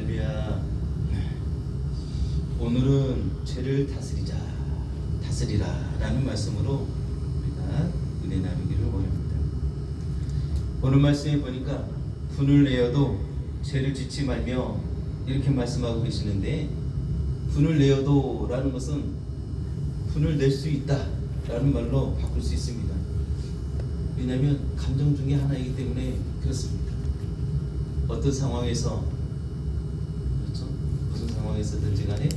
할렐루야. 오늘은 죄를 다스리라 라는 말씀으로 우리가 은혜 나누기를 원합니다. 오늘 말씀에 보니까 분을 내어도 죄를 짓지 말며 이렇게 말씀하고 계시는데, 분을 내어도 라는 것은 분을 낼 수 있다 라는 말로 바꿀 수 있습니다. 왜냐하면 감정 중에 하나이기 때문에 그렇습니다. 어떤 상황에서, 그렇죠? 무슨 상황에서든지 간에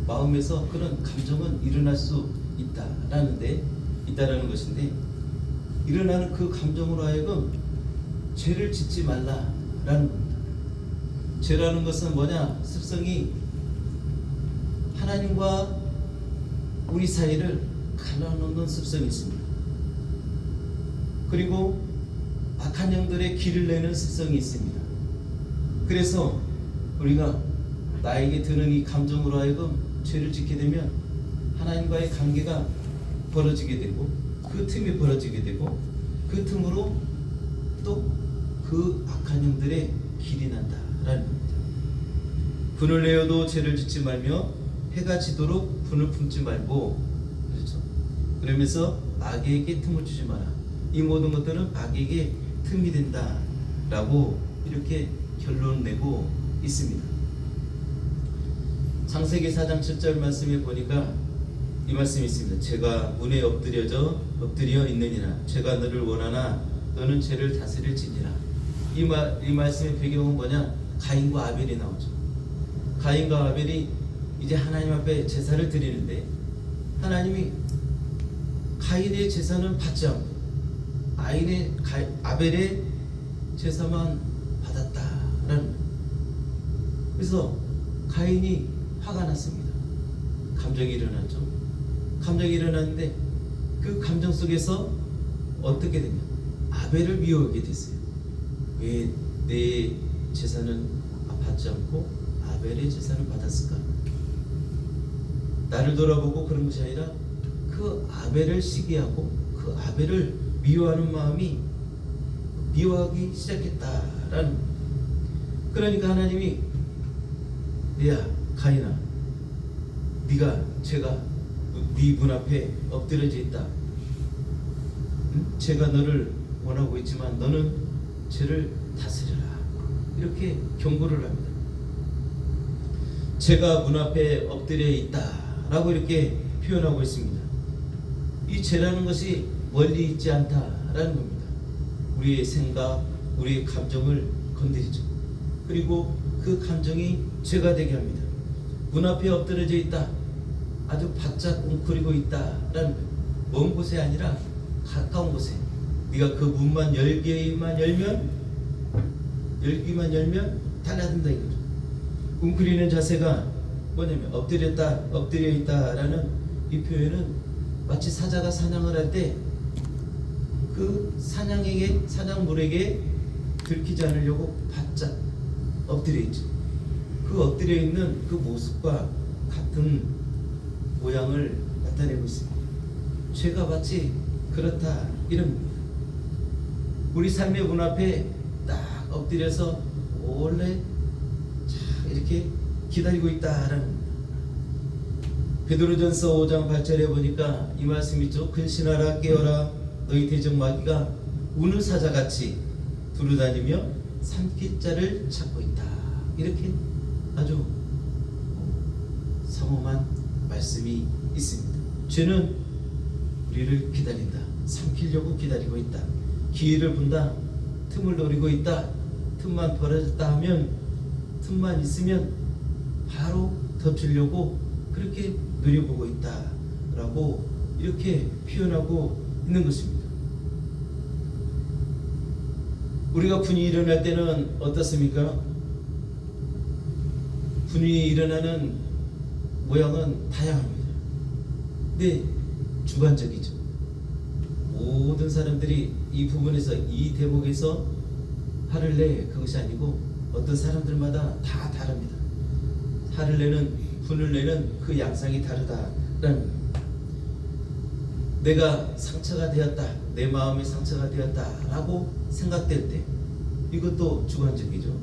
마음에서 그런 감정은 일어날 수 있다라는 것인데, 일어나는 그 감정으로 하여금 죄를 짓지 말라라는 겁니다. 죄라는 것은 뭐냐? 습성이 하나님과 우리 사이를 갈라놓는 습성이 있습니다. 그리고 악한 영들의 길을 내는 습성이 있습니다. 그래서 우리가 나에게 드는 이 감정으로 하여금 죄를 짓게 되면 하나님과의 관계가 벌어지게 되고, 그 틈이 벌어지게 되고, 그 틈으로 또 그 악한 영들의 길이 난다라는 겁니다. 분을 내어도 죄를 짓지 말며 해가 지도록 분을 품지 말고, 그렇죠? 그러면서 악에게 틈을 주지 마라. 이 모든 것들은 악에게 틈이 된다라고 이렇게 결론을 내고 있습니다. 창세기 4장 7절 말씀에 보니까 이 말씀이 있습니다. 죄가 문에 엎드려 있느니라. 죄가 너를 원하나 너는 죄를 다스릴지니라. 이 말씀의 배경은 뭐냐? 가인과 아벨이 나오죠. 가인과 아벨이 이제 하나님 앞에 제사를 드리는데, 하나님이 가인의 제사는 받지 않고 아벨의 제사만 받았다라는 거예요. 그래서 가인이 화가 났습니다. 감정이 일어났죠. 감정이 일어났는데 그 감정 속에서 어떻게 되냐? 아벨을 미워하게 됐어요. 왜 내 제사는 받지 않고 아벨의 제사를 받았을까? 나를 돌아보고 그런 것이 아니라 그 아벨을 시기하고 그 아벨을 미워하는 마음이 미워하기 시작했다라는. 그러니까 하나님이, 야 가인아, 죄가 네 문 앞에 엎드려져 있다. 죄가 너를 원하고 있지만 너는 죄를 다스려라. 이렇게 경고를 합니다. 죄가 문 앞에 엎드려 있다라고 이렇게 표현하고 있습니다. 이 죄라는 것이 멀리 있지 않다라는 겁니다. 우리의 생각, 우리의 감정을 건드리죠. 그리고 그 감정이 죄가 되게 합니다. 문 앞에 엎드려져 있다, 아주 바짝 웅크리고 있다라는 거예요. 먼 곳에 아니라 가까운 곳에. 네가 그 문만 열기만 열면 달라든다 이거죠. 웅크리는 자세가 뭐냐면 엎드려 있다라는 이 표현은 마치 사자가 사냥을 할 때 그 사냥물에게 들키지 않으려고 바짝 엎드려 있죠. 그 엎드려 있는 그 모습과 같은 모양을 나타내고 있습니다. 죄가 마치 그렇다 이런 겁니다. 우리 삶의 문 앞에 딱 엎드려서 원래 이렇게 기다리고 있다라는 겁니다. 베드로전서 5장 8절에 보니까 이 말씀이 있죠. 근신하라, 깨어라, 너희 대적 마귀가 우는 사자같이 두루다니며 삼킬 자를 찾고 있다. 이렇게 아주 삼엄한 말씀이 있습니다. 죄는 우리를 기다린다. 삼키려고 기다리고 있다. 기회를 본다. 틈을 노리고 있다. 틈만 벌어졌다 하면, 틈만 있으면 바로 덮치려고 그렇게 노려보고 있다라고 이렇게 표현하고 있는 것입니다. 우리가 분이 일어날 때는 어떻습니까? 분이 일어나는 모양은 다양합니다. 근데 주관적이죠. 모든 사람들이 이 부분에서, 이 대목에서 화를 내, 그것이 아니고 어떤 사람들마다 다 다릅니다. 분을 내는 그 양상이 다르다라는. 내가 상처가 되었다, 내 마음이 상처가 되었다라고 생각될 때, 이것도 주관적이죠.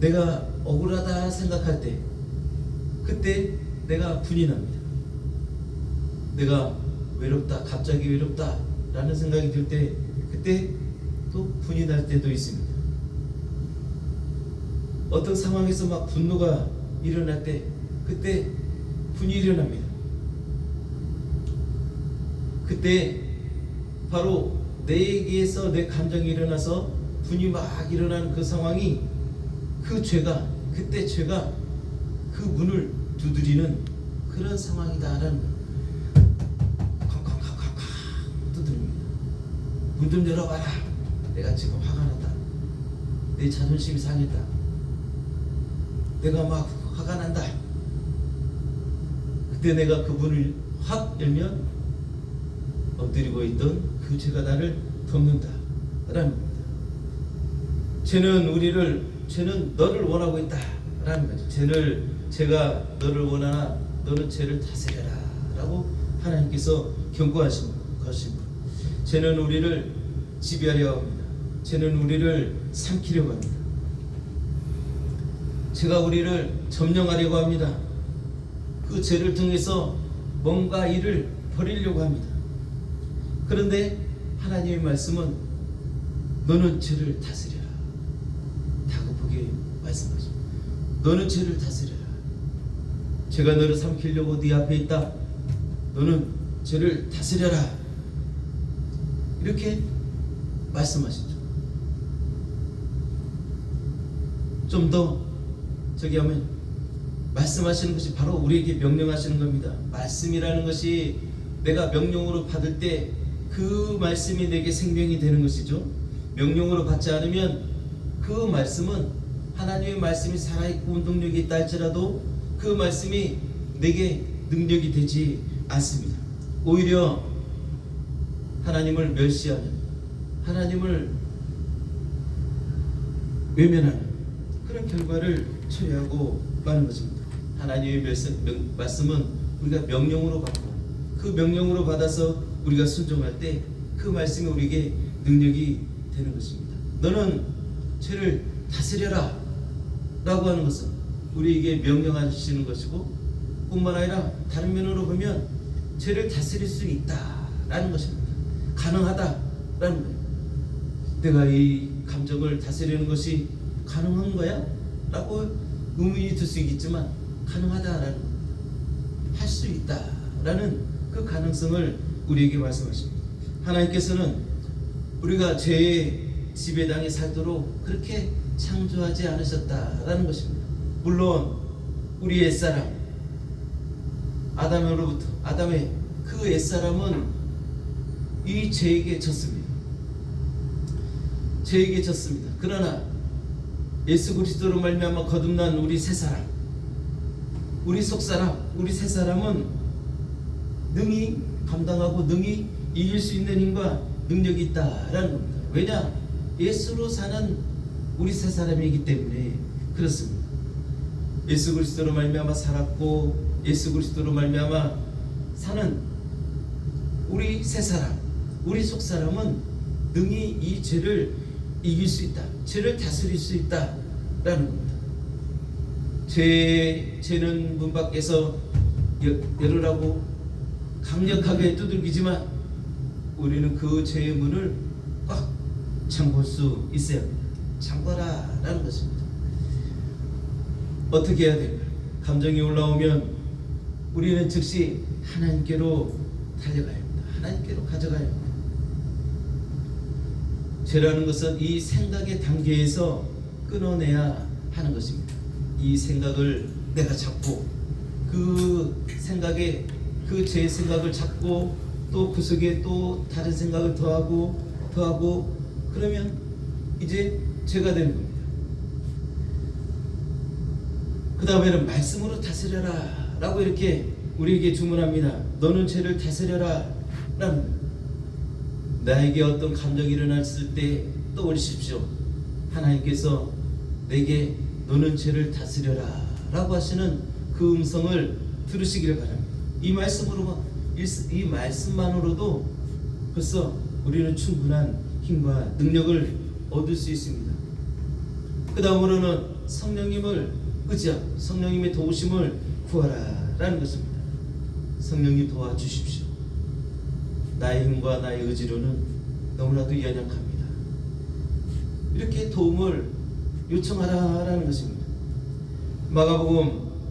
내가 억울하다 생각할 때 그때 내가 분이 납니다. 내가 외롭다, 갑자기 외롭다 라는 생각이 들 때 그때 또 분이 날 때도 있습니다. 어떤 상황에서 막 분노가 일어날 때 그때 분이 일어납니다. 그때 바로 내에게서 내 감정이 일어나서 분이 막 일어나는 그 상황이 그 죄가 그때 죄가 그 문을 두드리는 그런 상황이다라는 거예요. 쾅쾅쾅쾅쾅 두드립니다. 문 좀 열어봐라. 내가 지금 화가 났다. 내 자존심이 상했다. 내가 막 화가 난다. 그때 내가 그 문을 확 열면 엎드리고 있던 그 죄가 나를 덮는다 라는 겁니다. 죄는 너를 원하고 있다 라는 거죠. 죄가 너를 원하나 너는 죄를 다스려라 라고 하나님께서 경고하신 것입니다. 죄는 우리를 지배하려 합니다. 죄는 우리를 삼키려고 합니다. 죄가 우리를 점령하려고 합니다. 그 죄를 통해서 뭔가 일을 벌이려고 합니다. 그런데 하나님의 말씀은 너는 죄를 다스려라. 다급하게 말씀하십니다. 너는 죄를 다스려라. 죄가 너를 삼키려고 네 앞에 있다. 너는 죄를 다스려라. 이렇게 말씀하시죠. 좀 더 저기 하면 말씀하시는 것이 바로 우리에게 명령하시는 겁니다. 말씀이라는 것이 내가 명령으로 받을 때 그 말씀이 내게 생명이 되는 것이죠. 명령으로 받지 않으면 그 말씀은 하나님의 말씀이 살아있고 운동력이 있다 할지라도 그 말씀이 내게 능력이 되지 않습니다. 오히려 하나님을 멸시하는, 하나님을 외면하는 그런 결과를 초래하고 마는 것입니다. 하나님의 말씀은 우리가 명령으로 받고 그 명령으로 받아서 우리가 순종할 때 그 말씀이 우리에게 능력이 되는 것입니다. 너는 죄를 다스려라 라고 하는 것은 우리에게 명령하시는 것이고 뿐만 아니라 다른 면으로 보면 죄를 다스릴 수 있다라는 것입니다. 가능하다라는 거예요. 내가 이 감정을 다스리는 것이 가능한 거야? 라고 의문이 들 수 있겠지만 가능하다라는 겁니다. 할 수 있다라는 그 가능성을 우리에게 말씀하십니다. 하나님께서는 우리가 죄의 지배당에 살도록 그렇게 창조하지 않으셨다라는 것입니다. 물론 우리 옛사람 아담의 그 옛사람은 이 죄에게 졌습니다. 죄에게 졌습니다. 그러나 예수 그리스도로 말미암아 거듭난 우리 새사람, 우리 속사람, 우리 새사람은 능히 감당하고 능히 이길 수 있는 힘과 능력이 있다라는 겁니다. 왜냐? 예수로 사는 우리 새사람이기 때문에 그렇습니다. 예수 그리스도로 말미암아 살았고 예수 그리스도로 말미암아 사는 우리 새사람, 우리 속사람은 능히 이 죄를 이길 수 있다, 죄를 다스릴 수 있다라는 겁니다. 죄는 문 밖에서 열으라고 강력하게 두들기지만 우리는 그 죄의 문을 꽉 잠글 수 있어야 합니다. 잠궈라 라는 것입니다. 어떻게 해야 될까요? 감정이 올라오면 우리는 즉시 하나님께로 달려가야 합니다. 하나님께로 가져가야 합니다. 죄라는 것은 이 생각의 단계에서 끊어내야 하는 것입니다. 이 생각을 내가 잡고 그 생각에 그 제 생각을 잡고 또 그 속에 또 다른 생각을 더하고 그러면 이제 죄가 되는 겁니다. 그 다음에는 말씀으로 다스려라 라고 이렇게 우리에게 주문합니다. 너는 죄를 다스려라 라는 겁니다. 나에게 어떤 감정이 일어났을 때 떠올리십시오. 하나님께서 내게 너는 죄를 다스려라 라고 하시는 그 음성을 들으시기를 바랍니다. 이 말씀만으로도 벌써 우리는 충분한 힘과 능력을 얻을 수 있습니다. 그 다음으로는 성령님을 의지하고 성령님의 도우심을 구하라라는 것입니다. 성령님 도와주십시오. 나의 힘과 나의 의지로는 너무나도 연약합니다. 이렇게 도움을 요청하라라는 것입니다.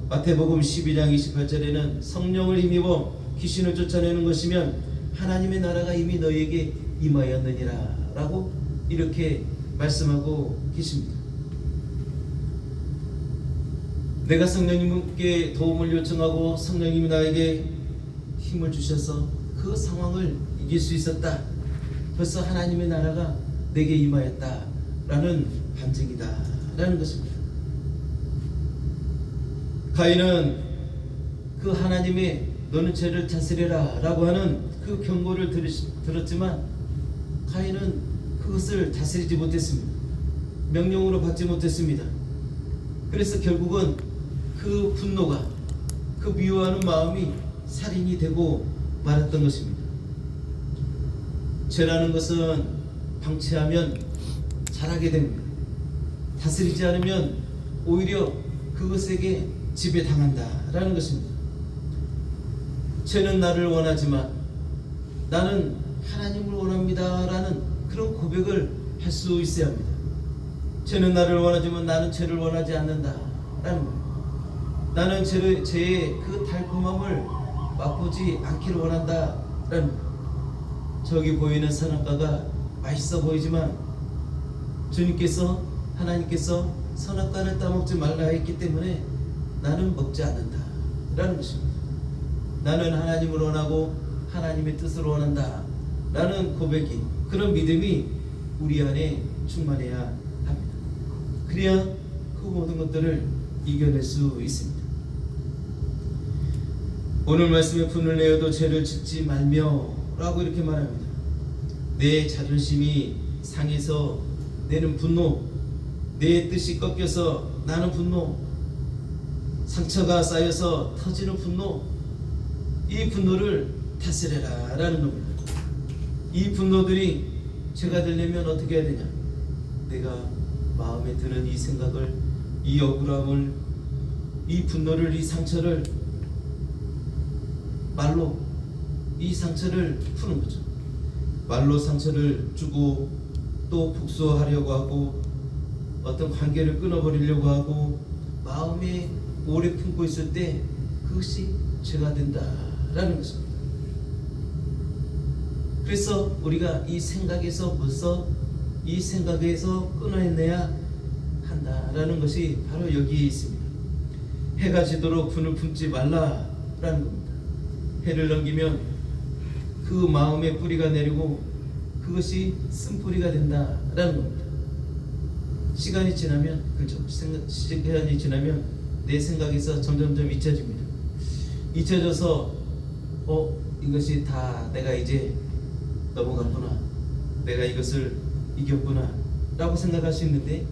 마태복음 12장 28절에는 성령을 힘입어 귀신을 쫓아내는 것이면 하나님의 나라가 이미 너희에게 임하였느니라 라고 이렇게 말씀하고 계십니다. 내가 성령님께 도움을 요청하고 성령님이 나에게 힘을 주셔서 그 상황을 이길 수 있었다. 벌써 하나님의 나라가 내게 임하였다 라는 반증이다 라는 것입니다. 가인은 그 하나님의 너는 죄를 다스려라 라고 하는 그 경고를 들었지만 가인은 그것을 다스리지 못했습니다. 명령으로 받지 못했습니다. 그래서 결국은 그 분노가, 그 미워하는 마음이 살인이 되고 말았던 것입니다. 죄라는 것은 방치하면 잘하게 됩니다. 다스리지 않으면 오히려 그것에게 지배당한다라는 것입니다. 죄는 나를 원하지만 나는 하나님을 원합니다라는 그런 고백을 할 수 있어야 합니다. 죄는 나를 원하지만 나는 죄를 원하지 않는다라는 것. 나는 죄의 그 달콤함을 맛보지 않기를 원한다라는 것. 저기 보이는 선악과가 맛있어 보이지만 주님께서, 하나님께서 선악과를 따먹지 말라 했기 때문에 나는 먹지 않는다라는 것입니다. 나는 하나님을 원하고 하나님의 뜻을 원한다 라는 고백이, 그런 믿음이 우리 안에 충만해야 합니다. 그래야 그 모든 것들을 이겨낼 수 있습니다. 오늘 말씀에 분을 내어도 죄를 짓지 말며 라고 이렇게 말합니다. 내 자존심이 상해서 내는 분노, 내 뜻이 꺾여서 나는 분노, 상처가 쌓여서 터지는 분노, 이 분노를 다스려라 라는 겁니다. 이 분노들이 죄가 되려면 어떻게 해야 되냐? 내가 마음에 드는 이 생각을, 이 억울함을, 이 분노를, 이 상처를 말로 이 상처를 푸는 거죠. 말로 상처를 주고 또 복수하려고 하고 어떤 관계를 끊어버리려고 하고 마음에 오래 품고 있을 때 그것이 죄가 된다라는 것입니다. 그래서 우리가 이 생각에서 벌써 이 생각에서 끊어내야 한다라는 것이 바로 여기에 있습니다. 해가 지도록 분을 품지 말라라는 겁니다. 해를 넘기면 그 마음의 뿌리가 내리고 그것이 쓴뿌리가 된다라는 겁니다. 시간이 지나면, 그렇죠? 시간이 지나면 내 생각에서 점점점 잊혀집니다. 잊혀져서 이것이 다 내가 이제 넘어갔구나, 내가 이것을 이겼구나 라고 생각할 수 있는데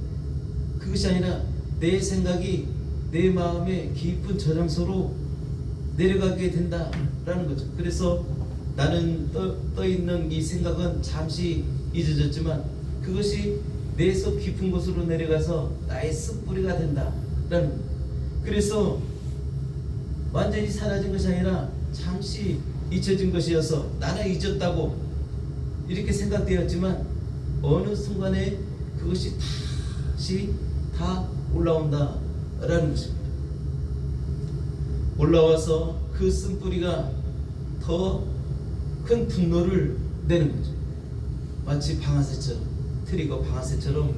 그것이 아니라 내 생각이 내 마음의 깊은 저장소로 내려가게 된다라는 거죠. 그래서 나는 떠있는 이 생각은 잠시 잊어졌지만 그것이 내 속 깊은 곳으로 내려가서 나의 쓴뿌리가 된다라는 거예요. 그래서 완전히 사라진 것이 아니라 잠시 잊혀진 것이어서 나는 잊었다고 이렇게 생각되었지만 어느 순간에 그것이 다시 다 올라온다라는 것입니다. 올라와서 그 쓴뿌리가 더 큰 분노를 내는 거죠. 마치 방아쇠처럼, 트리거 방아쇠처럼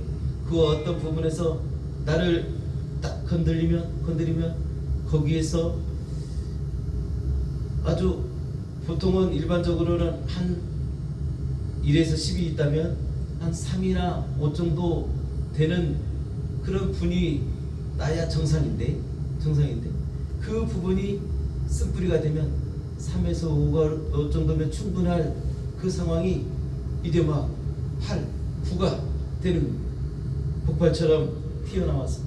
그 어떤 부분에서 나를 딱 건드리면 거기에서 아주 보통은 일반적으로는 한 1에서 10이 있다면 한 3이나 5 정도 되는 그런 분이 나야 정상인데 그 부분이 쓴뿌리가 되면 3에서 5 정도면 충분할 그 상황이 이제 막 8, 9가 되는 겁니다. 폭발처럼 튀어나와서.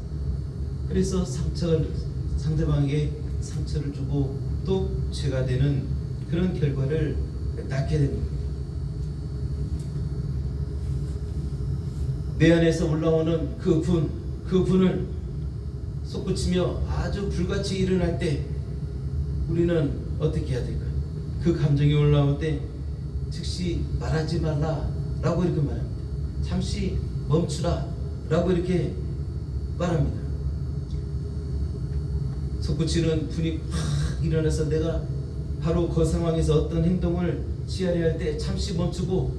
그래서 상대방에게 상처를 주고 또 죄가 되는 그런 결과를 낳게 됩니다. 내 안에서 올라오는 그 분, 그 분을 솟구치며 아주 불같이 일어날 때 우리는 어떻게 해야 될까요? 그 감정이 올라올 때 즉시 말하지 말라라고 이렇게 말합니다. 잠시 멈추라라고 이렇게 말합니다. 솟구치는 분이 확 일어나서 내가 바로 그 상황에서 어떤 행동을 취하려 할 때 잠시 멈추고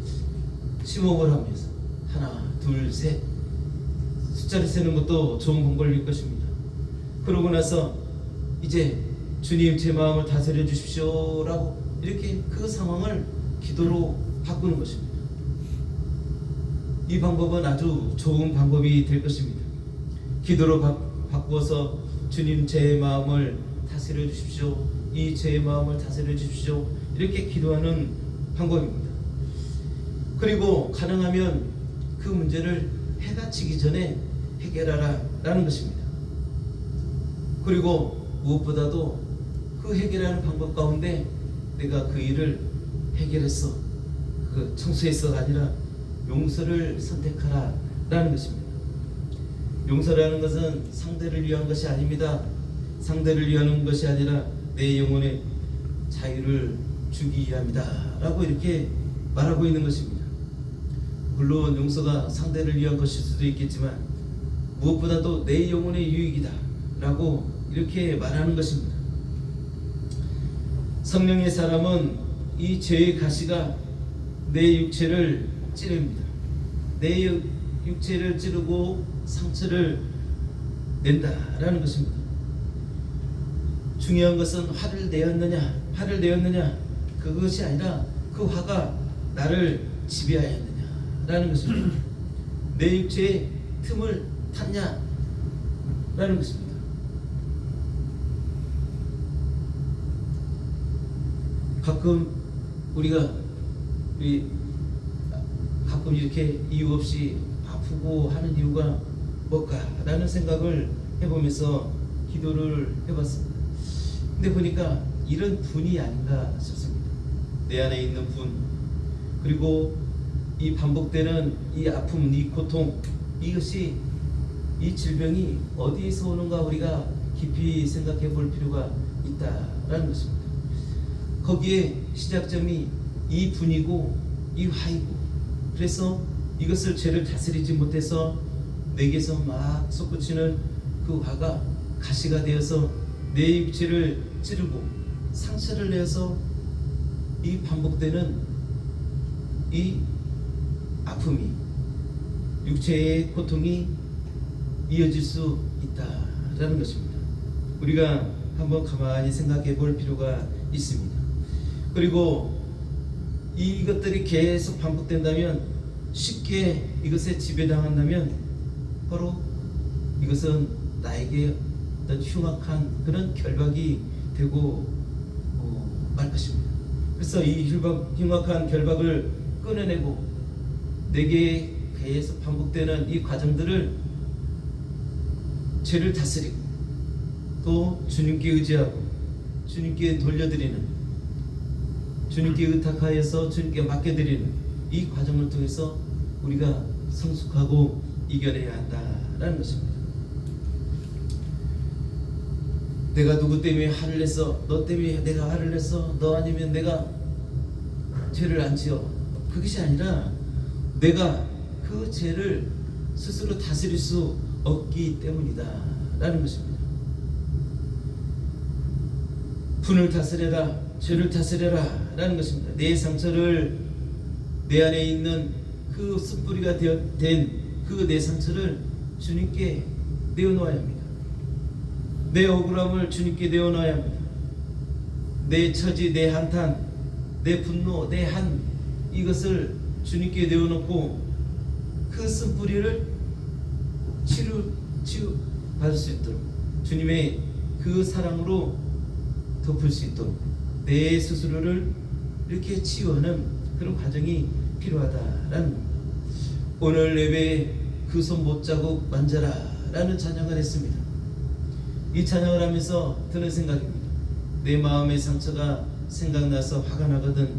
심호흡을 하면서 하나, 둘, 셋 숫자를 세는 것도 좋은 방법일 것입니다. 그러고 나서 이제 주님 제 마음을 다스려 주십시오 라고 이렇게 그 상황을 기도로 바꾸는 것입니다. 이 방법은 아주 좋은 방법이 될 것입니다. 기도로 바꾸어서 주님 제 마음을 다스려 주십시오, 이 제 마음을 다스려 주십시오 이렇게 기도하는 방법입니다. 그리고 가능하면 그 문제를 해가 지기 전에 해결하라 라는 것입니다. 그리고 무엇보다도 그 해결하는 방법 가운데 내가 그 일을 해결했어, 그 청소했어가 아니라 용서를 선택하라 라는 것입니다. 용서라는 것은 상대를 위한 것이 아닙니다. 상대를 위한 것이 아니라 내 영혼의 자유를 주기 위함이다 라고 이렇게 말하고 있는 것입니다. 물론 용서가 상대를 위한 것일 수도 있겠지만 무엇보다도 내 영혼의 유익이다 라고 이렇게 말하는 것입니다. 성령의 사람은 이 죄의 가시가 내 육체를 찌릅니다. 내 육체를 찌르고 상처를 낸다라는 것입니다. 중요한 것은 화를 내었느냐 그것이 아니라 그 화가 나를 지배하였느냐라는 것입니다. 내 육체의 틈을 탔냐라는 것입니다. 가끔 가끔 이렇게 이유 없이 아프고 하는 이유가 뭘까라는 생각을 해보면서 기도를 해봤습니다. 근데 보니까 이런 분이 아닌가 싶습니다. 내 안에 있는 분, 그리고 이 반복되는 이 아픔, 이 고통, 이것이, 이 질병이 어디에서 오는가 우리가 깊이 생각해 볼 필요가 있다라는 것입니다. 거기에 시작점이 이 분이고 이 화이고, 그래서 이것을 죄를 다스리지 못해서 내게서 막 솟구치는 그 화가 가시가 되어서 내 육체를 찌르고 상처를 내어서 이 반복되는 이 아픔이, 육체의 고통이 이어질 수 있다라는 것입니다. 우리가 한번 가만히 생각해 볼 필요가 있습니다. 그리고 이것들이 계속 반복된다면, 쉽게 이것에 지배당한다면 바로 이것은 나에게 어떤 흉악한 그런 결박이 되고 말 것입니다. 그래서 이 흉악한 결박을 끊어내고 내게 계속 반복되는 이 과정들을 죄를 다스리고 또 주님께 의지하고 주님께 돌려드리는, 주님께 의탁하여서 주님께 맡겨드리는 이 과정을 통해서 우리가 성숙하고 이겨내야 한다라는 것입니다. 내가 누구 때문에 화를 냈어, 너 때문에 내가 화를 냈어, 너 아니면 내가 죄를 안 지어, 그것이 아니라 내가 그 죄를 스스로 다스릴 수 없기 때문이다 라는 것입니다. 분을 다스려라, 죄를 다스려라 라는 것입니다. 내 상처를, 내 안에 있는 그 쓴뿌리가 된 그 내 상처를 주님께 내어놓아야 합니다. 내 억울함을 주님께 내어놔야 합니다. 내 처지, 내 한탄, 내 분노, 내 한, 이것을 주님께 내어놓고 그 쓴뿌리를 치유받을 수 있도록, 주님의 그 사랑으로 덮을 수 있도록 내 스스로를 이렇게 치유하는 그런 과정이 필요하다라는 겁니다. 오늘 예배에 그 손 못자국 만져라 라는 찬양을 했습니다. 이 찬양을 하면서 드는 생각입니다. 내 마음의 상처가 생각나서 화가 나거든,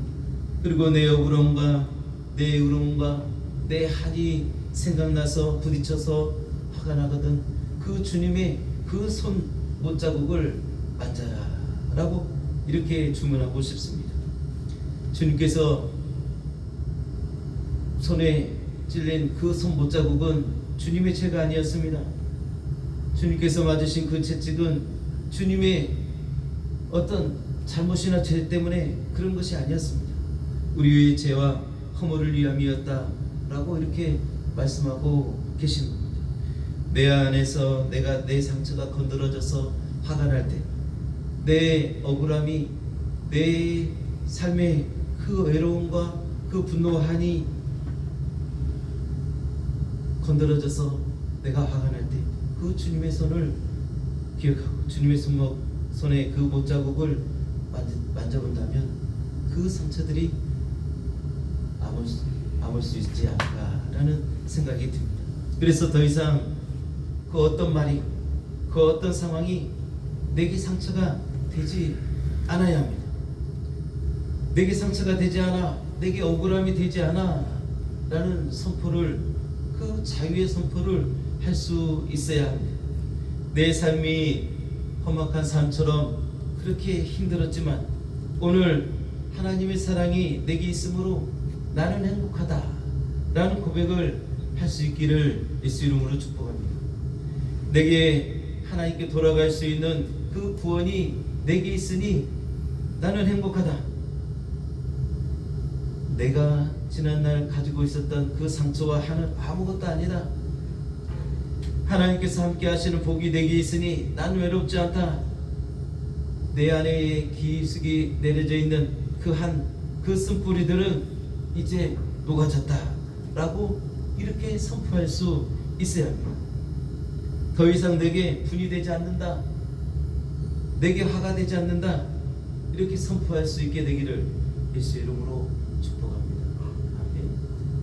그리고 내 억울함과 내 의로움과 내 한이 생각나서 부딪혀서 화가 나거든 그 주님의 그 손 못자국을 만져라 라고 이렇게 주문하고 싶습니다. 주님께서 손에 찔린 그 손 못자국은 주님의 죄가 아니었습니다. 주님께서 맞으신 그 채찍은 주님의 어떤 잘못이나 죄 때문에 그런 것이 아니었습니다. 우리의 죄와 허물을 위함이었다 라고 이렇게 말씀하고 계신 겁니다. 내 안에서 내 상처가 건드려져서 화가 날 때, 내 억울함이, 내 삶의 그 외로움과 그 분노와 한이 건드려져서 내가 화가 날 때 그 주님의 손을 기억하고 주님의 손에 그 못자국을 만져본다면 그 상처들이 아물 수 있지 않을까라는 생각이 듭니다. 그래서 더 이상 그 어떤 말이, 그 어떤 상황이 내게 상처가 되지 않아야 합니다. 내게 상처가 되지 않아, 내게 억울함이 되지 않아 라는 선포를, 그 자유의 선포를 할 수 있어야 합니다. 내 삶이 험악한 삶처럼 그렇게 힘들었지만 오늘 하나님의 사랑이 내게 있으므로 나는 행복하다 라는 고백을 할 수 있기를 예수 이름으로 축복합니다. 내게 하나님께 돌아갈 수 있는 그 구원이 내게 있으니 나는 행복하다. 내가 지난날 가지고 있었던 그 상처와 한은 아무것도 아니다. 하나님께서 함께 하시는 복이 내게 있으니 난 외롭지 않다. 내 안에 깊숙이 내려져 있는 그 쓴뿌리들은 이제 녹아졌다 라고 이렇게 선포할 수 있어야 합니다. 더 이상 내게 분이 되지 않는다, 내게 화가 되지 않는다, 이렇게 선포할 수 있게 되기를 예수 이름으로 축복합니다. 아멘.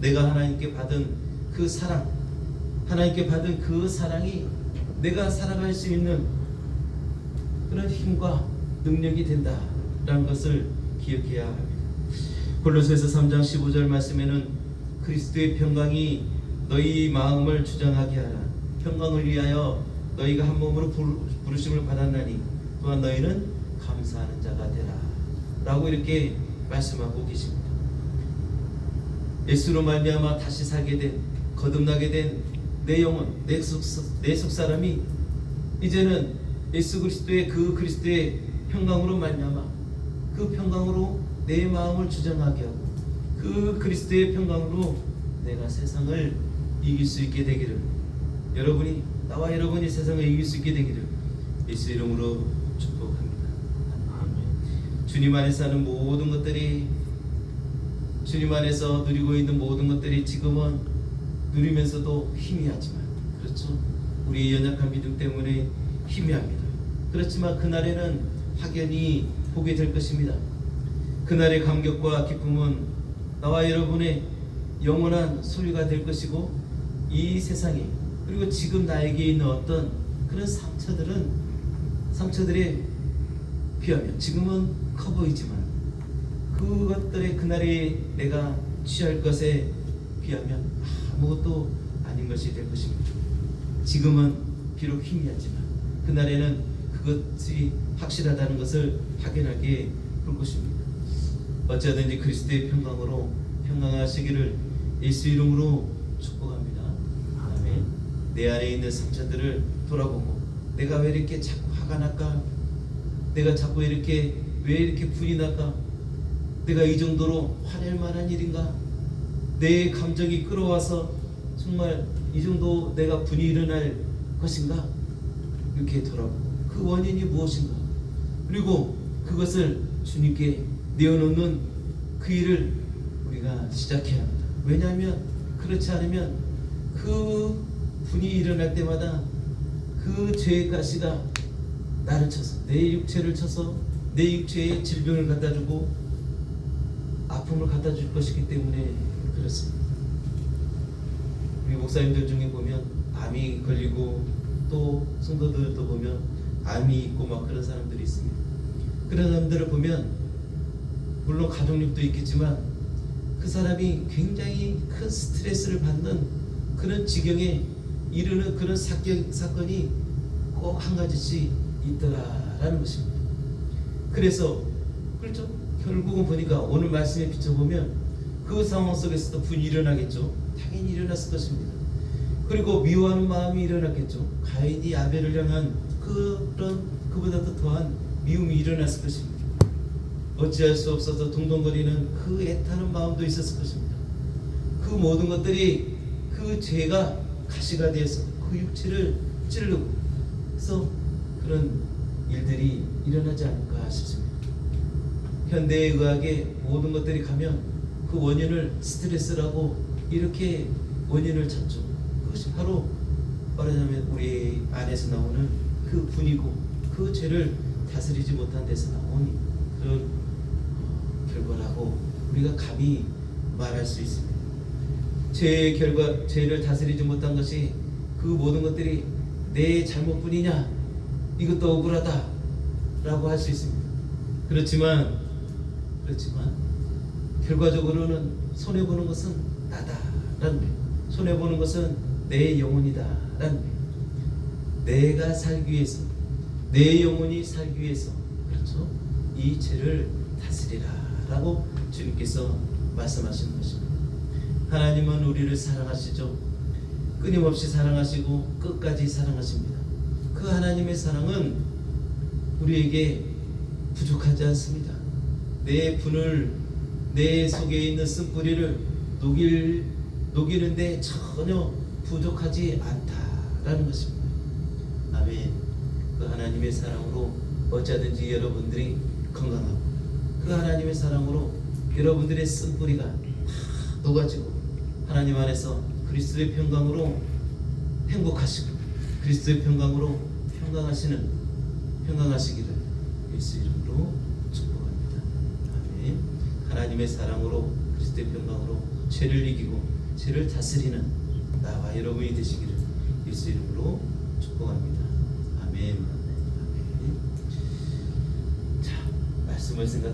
내가 하나님께 받은 그 사랑, 하나님께 받은 그 사랑이 내가 살아갈 수 있는 그런 힘과 능력이 된다라는 것을 기억해야 합니다. 골로새서 3장 15절 말씀에는 그리스도의 평강이 너희 마음을 주장하게 하라. 평강을 위하여 너희가 한 몸으로 부르심을 받았나니 또한 너희는 감사하는 자가 되라 라고 이렇게 말씀하고 계십니다. 예수로 말미암아 다시 살게 된, 거듭나게 된 내 영혼, 내 속사람이 이제는 예수 그리스도의 그 그리스도의 평강으로 말미암아 그 평강으로 내 마음을 주장하게 하고 그 그리스도의 평강으로 내가 세상을 이길 수 있게 되기를, 나와 여러분이 세상을 이길 수 있게 되기를 예수 이름으로 축복합니다. 아멘. 주님 안에서 하는 모든 것들이, 주님 안에서 누리고 있는 모든 것들이 지금은 누리면서도 희미하지만, 그렇죠? 우리의 연약한 믿음 때문에 희미합니다. 그렇지만 그날에는 확연히 보게 될 것입니다. 그날의 감격과 기쁨은 나와 여러분의 영원한 소유가 될 것이고, 이 세상에, 그리고 지금 나에게 있는 어떤 그런 상처들에 비하면 지금은 커 보이지만 그것들의 그날에 내가 취할 것에 비하면 아무것도 아닌 것이 될 것입니다. 지금은 비록 희미하지만 그날에는 그것이 확실하다는 것을 확인하게 볼 것입니다. 어찌하든지 그리스도의 평강으로 평강하시기를 예수 이름으로 축복합니다. 아멘. 내 안에 있는 상처들을 돌아보고 내가 왜 이렇게 자꾸 화가 날까? 내가 자꾸 왜 이렇게 불이 날까? 내가 이 정도로 화낼 만한 일인가? 내 감정이 끌어와서 정말 이 정도 내가 분이 일어날 것인가? 이렇게 돌아보고 그 원인이 무엇인가? 그리고 그것을 주님께 내어놓는 그 일을 우리가 시작해야 합니다. 왜냐하면 그렇지 않으면 그 분이 일어날 때마다 그 죄의 가시가 나를 쳐서, 내 육체를 쳐서 내 육체에 질병을 갖다 주고 아픔을 갖다 줄 것이기 때문에 그렇습니다. 우리 목사님들 중에 보면 암이 걸리고 또 성도들도 보면 암이 있고 막 그런 사람들이 있습니다. 그런 사람들을 보면 물론 가족력도 있겠지만 그 사람이 굉장히 큰 스트레스를 받는 그런 지경에 이르는 그런 사건이 꼭 한 가지씩 있더라라는 것입니다. 그래서 그렇죠. 결국은 보니까 오늘 말씀에 비춰보면 그 상황 속에서도 분이 일어나겠죠. 당연히 일어났을 것입니다. 그리고 미워하는 마음이 일어났겠죠. 가인이 아벨을 향한 그런 그보다도 더한 미움이 일어났을 것입니다. 어찌할 수 없어서 동동거리는 그 애타는 마음도 있었을 것입니다. 그 모든 것들이 그 죄가 가시가 되어서 그 육체를 찌르고 그래서 그런 일들이 일어나지 않을까 싶습니다. 현대의학의 모든 것들이 가면 그 원인을 스트레스라고 이렇게 원인을 찾죠. 그것이 바로 말하자면 우리 안에서 나오는 그 분이고 그 죄를 다스리지 못한 데서 나온 그런 결과라고 우리가 감히 말할 수 있습니다. 죄의 결과, 죄를 다스리지 못한 것이 그 모든 것들이 내 잘못뿐이냐, 이것도 억울하다 라고 할 수 있습니다. 그렇지만 결과적으로는 손해보는 것은 나다라는 거예요. 손해보는 것은 내 영혼이다라는 거예요. 내가 살기 위해서, 내 영혼이 살기 위해서, 그렇죠? 이 죄를 다스리라 라고 주님께서 말씀하시는 것입니다. 하나님은 우리를 사랑하시죠. 끊임없이 사랑하시고 끝까지 사랑하십니다. 그 하나님의 사랑은 우리에게 부족하지 않습니다. 내 분을, 내 속에 있는 쓴뿌리를 녹이는데 전혀 부족하지 않다라는 것입니다. 아멘. 그 하나님의 사랑으로 어쩌든지 여러분들이 건강하고 그 하나님의 사랑으로 여러분들의 쓴뿌리가 다 녹아지고 하나님 안에서 그리스도의 평강으로 행복하시고 그리스도의 평강으로 평강하시기를 예수 이름으로 축복합니다. 아멘. 하나님의 사랑으로 그리스도의 평강으로 죄를 이기고 죄를 다스리는 나와 여러분이 되시기를 예수 이름으로 축복합니다. 아멘. 아멘. 자, 말씀을 생각